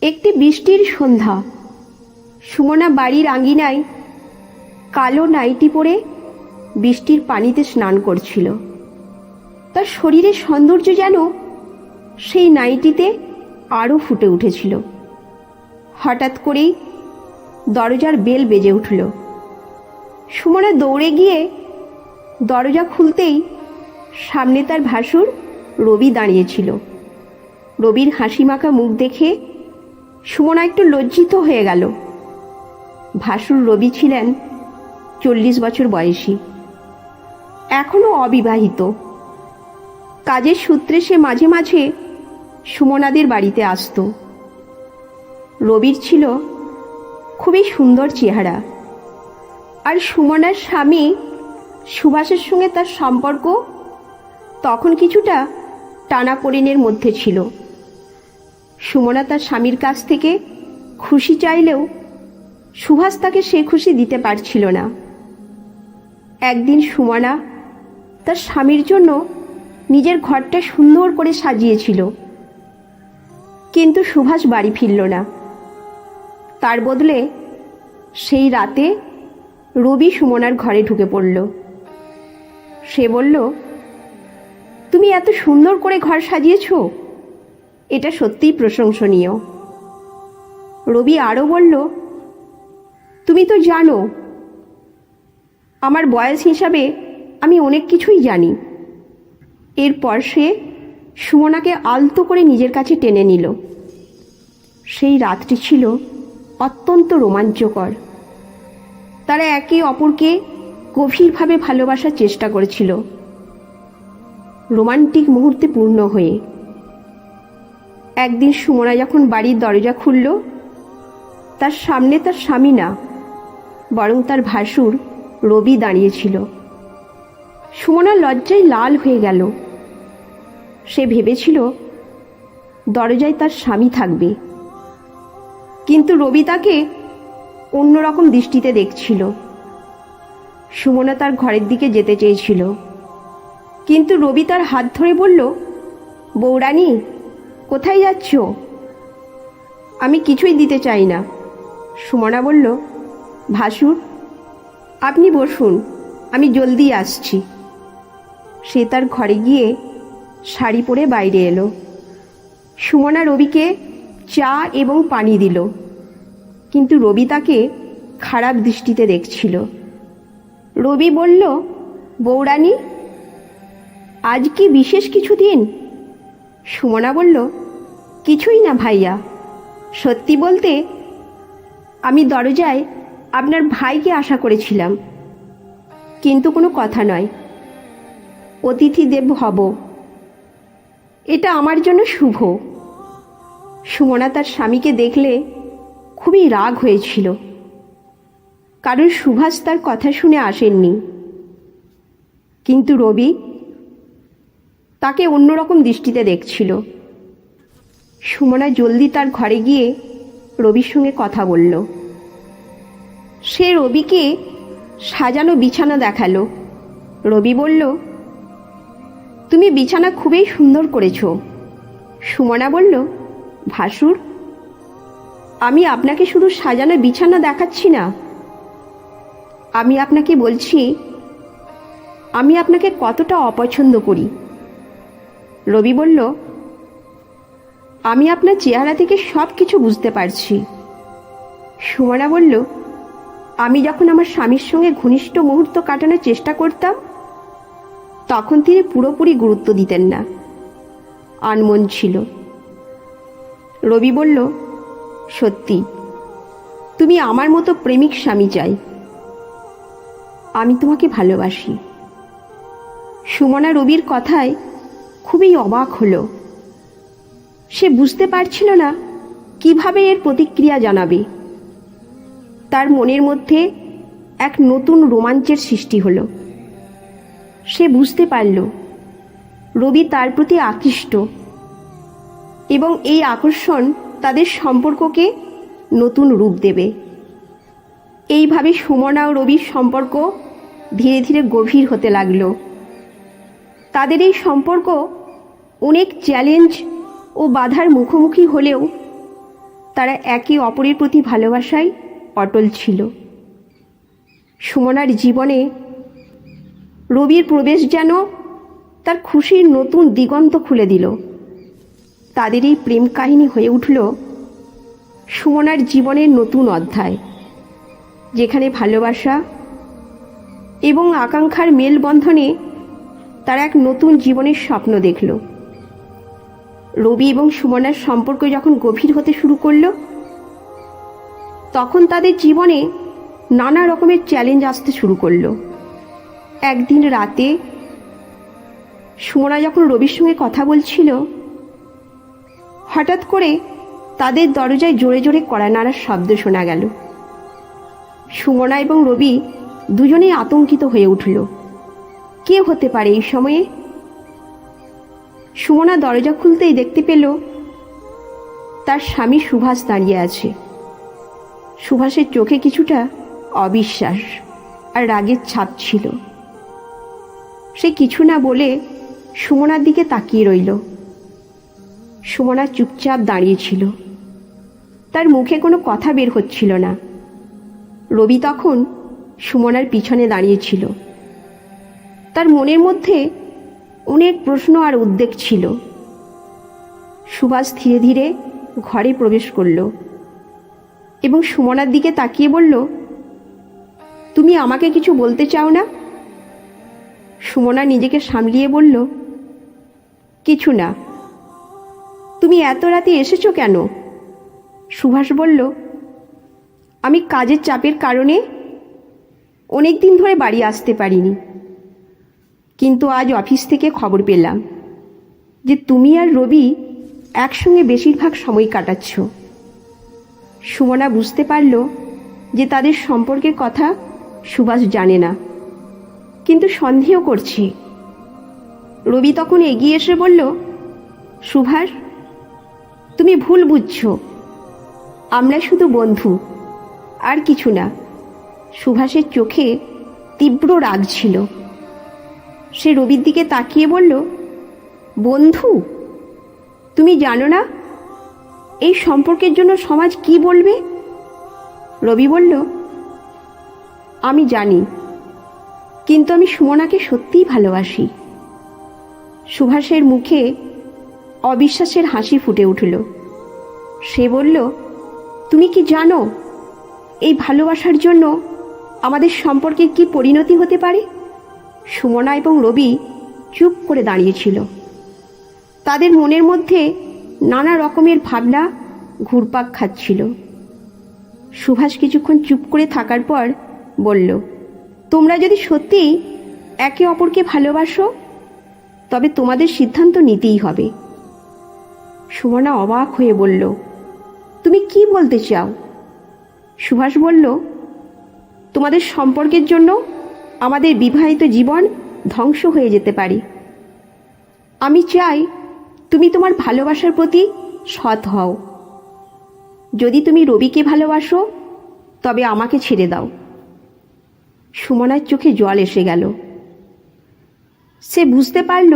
একটি বৃষ্টির সন্ধ্যা। সুমনা বাড়ির আঙিনায় কালো নাইটি পরে বৃষ্টির পানিতে স্নান করছিল। তার শরীরের সৌন্দর্য যেন সেই নাইটিতে আরও ফুটে উঠেছিল। হঠাৎ করেই দরজার বেল বেজে উঠল। সুমনা দৌড়ে গিয়ে দরজা খুলতেই সামনে তার ভাসুর রবি দাঁড়িয়েছিল। রবির হাসিমাখা মুখ দেখে সুমনা একটু লজ্জিত হয়ে গেল। ভাসুর রবি ছিলেন 40 বছর বয়সী, এখনো অবিবাহিত। কাজের সূত্রে সে মাঝে মাঝে সুমনাদের বাড়িতে আসত। রবির ছিল খুবই সুন্দর চেহারা, আর সুমনার স্বামী সুভাষের সঙ্গে তার সম্পর্ক তখন কিছুটা টানাপোড়েনের মধ্যে ছিল। সুমনা তার স্বামীর কাছ থেকে খুশি চাইলেও সুভাষ তাকে সে খুশি দিতে পারছিল না। একদিন সুমনা তার স্বামীর জন্য নিজের ঘরটা সুন্দর করে সাজিয়েছিল, কিন্তু সুভাষ বাড়ি ফিরল না। তার বদলে সেই রাতে রবি সুমনার ঘরে ঢুকে পড়ল। সে বলল, তুমি এত সুন্দর করে ঘর সাজিয়েছ, এটা সত্যিই প্রশংসনীয়। রবি আরও বলল, তুমি তো জানো আমার বয়স হিসাবে আমি অনেক কিছুই জানি। এরপর সে সুমনাকে আলতো করে নিজের কাছে টেনে নিল। সেই রাতটি ছিল অত্যন্ত রোমাঞ্চকর। তারা একে অপরকে গভীরভাবে ভালোবাসার চেষ্টা করেছিল, রোমান্টিক মুহূর্তে পূর্ণ হয়ে। একদিন সুমনা যখন বাড়ির দরজা খুলল, তার সামনে তার স্বামী না, বরং তার ভাসুর রবি দাঁড়িয়েছিল। সুমনা লজ্জায় লাল হয়ে গেল। সে ভেবেছিল দরজায় তার স্বামী থাকবে, কিন্তু রবি তাকে অন্যরকম দৃষ্টিতে দেখছিল। সুমনা তার ঘরের দিকে যেতে চেয়েছিল, কিন্তু রবি তার হাত ধরে বলল, বৌরানী, কোথায় যাচ্ছ? আমি কিছুই দিতে চাই না। সুমনা বলল, ভাসুর, আপনি বসুন, আমি জলদি আসছি। সে তার ঘরে গিয়ে শাড়ি পরে বাইরে এলো। সুমনা রবিকে চা এবং পানি দিল, কিন্তু রবি তাকে খারাপ দৃষ্টিতে দেখছিল। রবি বলল, বৌরানী, আজ কি বিশেষ কিছু দিন? সুমনা বলল, কিছুই না ভাইয়া। সত্যি বলতে আমি দরজায় আপনার ভাইকে আশা করেছিলাম, কিন্তু কোনো কথা নয়, অতিথি দেব হব। এটা আমার জন্য শুভ। সুমনা তার স্বামীকে দেখলে খুবই রাগ হয়েছিল, কারণ সুভাষ তার কথা শুনে আসেননি। কিন্তু রবি তাকে অন্যরকম দৃষ্টিতে দেখছিল। সুমনা জলদি তার ঘরে গিয়ে রবির সঙ্গে কথা বলল। সে রবিকে সাজানো বিছানা দেখালো। রবি বলল, তুমি বিছানা খুবই সুন্দর করেছ। সুমনা বলল, ভাসুর, আমি আপনাকে শুধু সাজানো বিছানা দেখাচ্ছি না, আমি আপনাকে বলছি আমি আপনাকে কতটা অপছন্দ করি। রবি বলল, আমি আপনার চেহারা থেকে সব কিছু বুঝতে পারছি। সুমনা বলল, আমি যখন আমার স্বামীর সঙ্গে ঘনিষ্ঠ মুহূর্ত কাটানোর চেষ্টা করতাম, তখন তিনি পুরোপুরি গুরুত্ব দিতেন না, আনমন ছিল। রবি বলল, সত্যি, তুমি আমার মতো প্রেমিক স্বামী চাই। আমি তোমাকে ভালোবাসি। সুমনা রবির কথায় খুবই অবাক হলো। সে বুঝতে পারছিল না কিভাবে এর প্রতিক্রিয়া জানাবে। তার মনের মধ্যে এক নতুন রোমাঞ্চের সৃষ্টি হলো। সে বুঝতে পারল রবি তার প্রতি আকৃষ্ট, এবং এই আকর্ষণ তাদের সম্পর্ককে নতুন রূপ দেবে। এইভাবে সুমনা ও রবির সম্পর্ক ধীরে ধীরে গভীর হতে লাগলো। তাদের এই সম্পর্ক অনেক চ্যালেঞ্জ ও বাধার মুখোমুখি হলেও তারা একে অপরের প্রতি ভালোবাসায় অটল ছিল। সুমনার জীবনে রবির প্রবেশ যেন তার খুশির নতুন দিগন্ত খুলে দিল। তাদের এই প্রেম কাহিনী হয়ে উঠল সুমনার জীবনের নতুন অধ্যায়, যেখানে ভালোবাসা এবং আকাঙ্ক্ষার মেলবন্ধনে তারা এক নতুন জীবনের স্বপ্ন দেখল। রবি এবং সুমনার সম্পর্ক যখন গভীর হতে শুরু করল, তখন তাদের জীবনে নানা রকমের চ্যালেঞ্জ আসতে শুরু করল। একদিন রাতে সুমনা যখন রবির সঙ্গে কথা বলছিল, হঠাৎ করে তাদের দরজায় জোরে জোরে কড়া নাড়ার শব্দ শোনা গেল। সুমনা এবং রবি দুজনেই আতঙ্কিত হয়ে উঠল। কে হতে পারে এই সময়ে? সুমনা দরজা খুলতেই দেখতে পেল তার স্বামী সুভাষ দাঁড়িয়ে আছে। সুভাষের চোখে কিছুটা অবিশ্বাস আর রাগের ছাপ ছিল। সে কিছু না বলে সুমনার দিকে তাকিয়ে রইল। সুমনা চুপচাপ দাঁড়িয়েছিল, তার মুখে কোনো কথা বের হচ্ছিল না। রবি তখন সুমনার পিছনে দাঁড়িয়েছিল। তার মনের মধ্যে অনেক প্রশ্ন আর উদ্বেগ ছিল। সুভাষ ধীরে ধীরে ঘরে প্রবেশ করল এবং সুমনার দিকে তাকিয়ে বলল, তুমি আমাকে কিছু বলতে চাও না? সুমনা নিজেকে সামলিয়ে বলল, কিছু না। তুমি এত রাতে এসেছো কেন? সুভাষ বলল, আমি কাজের চাপের কারণে অনেক দিন ধরে বাড়ি আসতে পারিনি, কিন্তু আজ অফিস থেকে খবর পেলাম যে তুমি আর রবি একসঙ্গে বেশিরভাগ সময় কাটাচ্ছ। সুমনা বুঝতে পারল যে তাদের সম্পর্কের কথা সুভাষ জানে না, কিন্তু সন্দেহ করছে। রবি তখন এগিয়ে এসে বলল, সুভাষ, তুমি ভুল বুঝছো, আমরা শুধু বন্ধু, আর কিছু না। সুভাষের চোখে তীব্র রাগ ছিল। সে রবির দিকে তাকিয়ে বলল, বন্ধু? তুমি জানো না এই সম্পর্কের জন্য সমাজ কি বলবে? রবি বলল, আমি জানি, কিন্তু আমি সুমনাকে সত্যিই ভালোবাসি। সুভাষের মুখে অবিশ্বাসের হাসি ফুটে উঠল। সে বলল, তুমি কি জানো এই ভালোবাসার জন্য আমাদের সম্পর্কের কি পরিণতি হতে পারে? সুমনা এবং রবি চুপ করে দাঁড়িয়েছিল। তাদের মনের মধ্যে নানা রকমের ভাবনা ঘুরপাক খাচ্ছিল। সুভাষ কিছুক্ষণ চুপ করে থাকার পর বলল, তোমরা যদি সত্যিই একে অপরকে ভালোবাসো, তবে তোমাদের সিদ্ধান্ত নিতেই হবে। সুমনা অবাক হয়ে বলল, তুমি কি বলতে চাও? সুভাষ বলল, তোমাদের সম্পর্কের জন্য আমাদের বিবাহিত জীবন ধ্বংস হয়ে যেতে পারে। আমি চাই তুমি তোমার ভালোবাসার প্রতি সৎ হও। যদি তুমি রবিকে ভালোবাসো, তবে আমাকে ছেড়ে দাও। সুমনার চোখে জল এসে গেল। সে বুঝতে পারল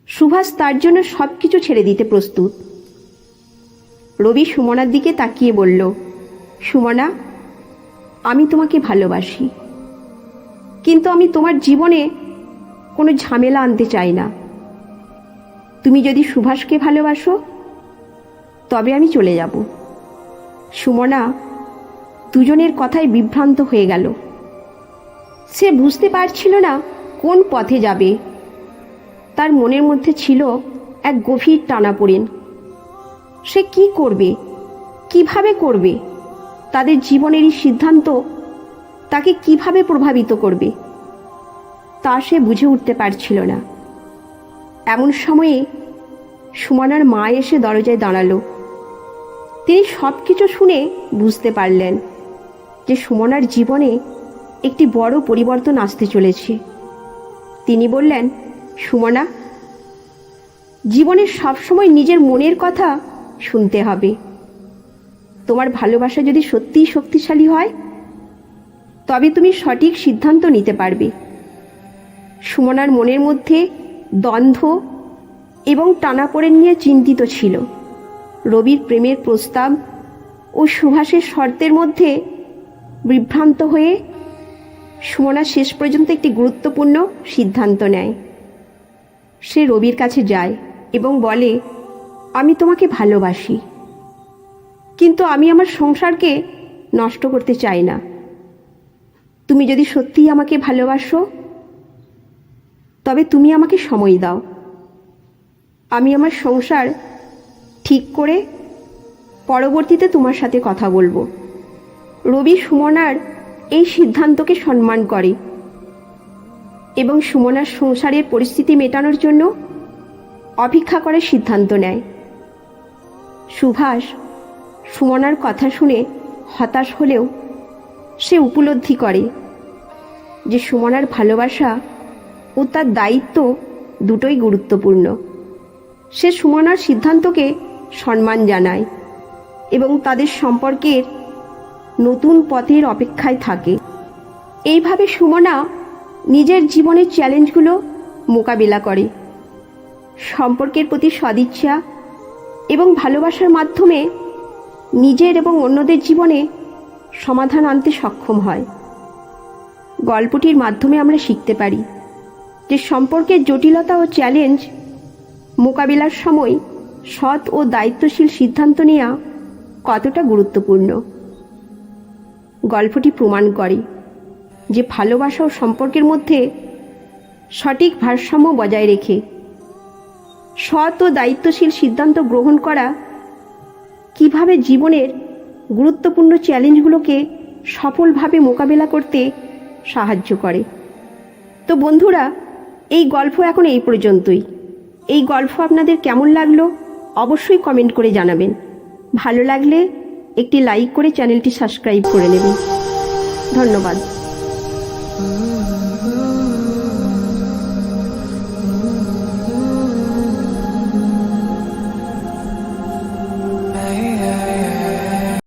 সুভাষ তার জন্য সব কিছু ছেড়ে দিতে প্রস্তুত। রবি সুমনার দিকে তাকিয়ে বলল, সুমনা, আমি তোমাকে ভালোবাসি, কিন্তু আমি তোমার জীবনে কোনো ঝামেলা আনতে চাই না। তুমি যদি সুভাষকে ভালোবাসো, তবে আমি চলে যাব। সুমনা দুজনের কথায় বিভ্রান্ত হয়ে গেল। সে বুঝতে পারছিল না কোন পথে যাবে। তার মনের মধ্যে ছিল এক গভীর টানাপোড়েন। সে কি করবে, কিভাবে করবে? তাদের জীবনেরই সিদ্ধান্ত তাকে কিভাবে প্রভাবিত করবে, তা সে বুঝে উঠতে পারছিল না। এমন সময়ে সুমনার মা এসে দরজায় দাঁড়ালো। তিনি সব কিছু শুনে বুঝতে পারলেন যে সুমনার জীবনে একটি বড় পরিবর্তন আসতে চলেছে। তিনি বললেন, সুমনা, জীবনে সবসময় নিজের মনের কথা শুনতে হবে। তোমার ভালোবাসা যদি সত্যিই শক্তিশালী হয়, তবে তুমি সঠিক সিদ্ধান্ত নিতে পারবে। সুমনার মনের মধ্যে দ্বন্দ্ব এবং টানাপোড়েন নিয়ে চিন্তিত ছিল। রবির প্রেমের প্রস্তাব ও সুভাষের শর্তের মধ্যে বিভ্রান্ত হয়ে সুমনা শেষ পর্যন্ত একটি গুরুত্বপূর্ণ সিদ্ধান্ত নেয়। সে রবির কাছে যায় এবং বলে, আমি তোমাকে ভালোবাসি, কিন্তু আমি আমার সংসারকে নষ্ট করতে চাই না। তুমি যদি সত্যিই আমাকে ভালোবাসো তবে তুমি আমাকে সময় দাও। আমি আমার সংসার ঠিক করে পরবর্তীতে তোমার সাথে কথা বলবো। রবি সুমনার এই সিদ্ধান্তকে সম্মান করে এবং সুমনার সংসারের পরিস্থিতি মেটানোর জন্য অপেক্ষা করার সিদ্ধান্ত নেয়। সুভাষ সুমনার কথা শুনে হতাশ হলেও সে উপলব্ধি করে যে সুমনার ভালোবাসা ও তার দায়িত্ব দুটোই গুরুত্বপূর্ণ। সে সুমনার সিদ্ধান্তকে সম্মান জানায় এবং তাদের সম্পর্কের নতুন পথের অপেক্ষায় থাকে। এইভাবে সুমনা নিজের জীবনের চ্যালেঞ্জগুলো মোকাবিলা করে, সম্পর্কের প্রতি সদিচ্ছা এবং ভালোবাসার মাধ্যমে নিজের এবং অন্যদের জীবনে সমাধান আনতে সক্ষম হয়। গল্পটির মাধ্যমে আমরা শিখতে পারি যে সম্পর্কের জটিলতা ও চ্যালেঞ্জ মোকাবিলার সময় সৎ ও দায়িত্বশীল সিদ্ধান্ত নেওয়া কতটা গুরুত্বপূর্ণ। গল্পটি প্রমাণ করে যে ভালোবাসা ও সম্পর্কের মধ্যে সঠিক ভারসাম্য বজায় রেখে সৎ ও দায়িত্বশীল সিদ্ধান্ত গ্রহণ করা কিভাবে জীবনের গুরুত্বপূর্ণ চ্যালেঞ্জগুলোকে সফলভাবে মোকাবেলা করতে সাহায্য করে। তো বন্ধুরা, এই গল্প এখন এই পর্যন্তই। এই গল্প আপনাদের কেমন লাগলো অবশ্যই কমেন্ট করে জানাবেন। ভালো লাগলে একটি লাইক করে চ্যানেলটি সাবস্ক্রাইব করে নেবেন। ধন্যবাদ।